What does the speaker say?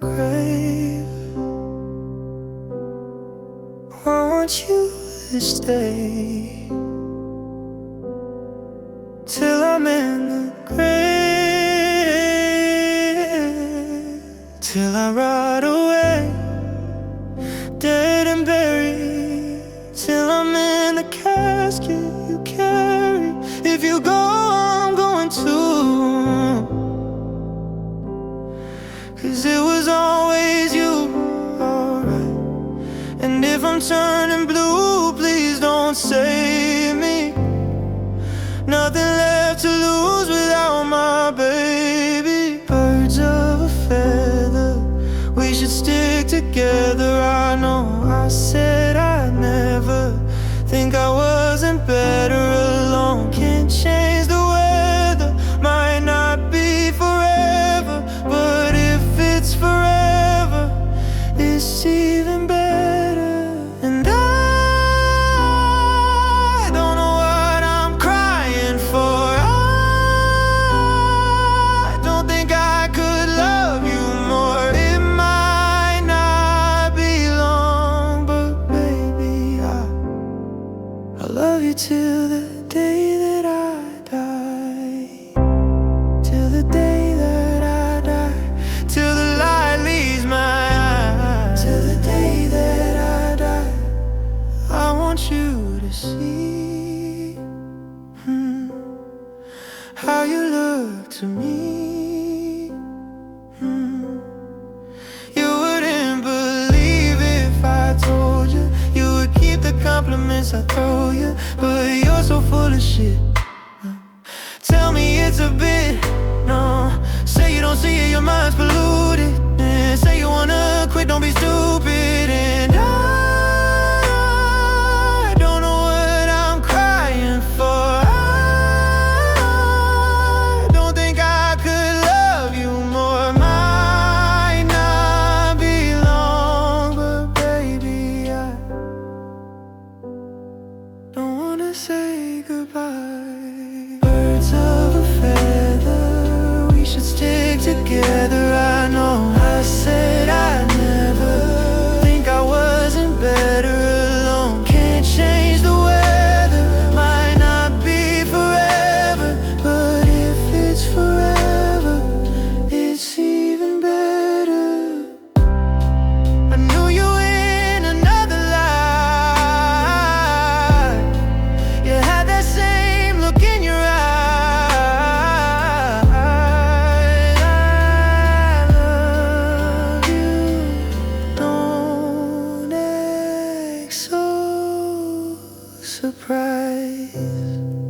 grave. Want you to stay till I'm in the grave, till I rot away, dead and buried, till I'm in the casket you carry. If you go, I'm going too, 'cause it was always you, alright. And if I'm turning blue, please don't save me. Nothing left to lose without my baby. Birds of a feather, we should stick together. I know I said I'd never, think I wasn't better alone. Can't change the weather, might not be forever, but if it's forever, it's even better. And I don't know what I'm crying for. I don't think I could love you more. It might not be long, but baby, I'll love you till the day that I die. Till the day that I die. Till the light leaves my eyes. Till the day that I die. I want you to see how you look to me. You wouldn't believe if I told you. You would keep the compliments I throw you, but you're so full of shit. Tell me it's a bit, no. Say you don't see it, your mind's polluted. And say you wanna quit, don't be stupid. And I don't know what I'm crying for. I don't think I could love you more. Might not be long, but baby, I don't wanna say goodbye. Birds of a feather, we should stick together. I know I said I'd never, think I wasn't better alone. Can't change the weather, might not be forever, but if it's forever, it's even better. I knew you in another life. You had that same look in your eyes. I love you. Don't act so surprised.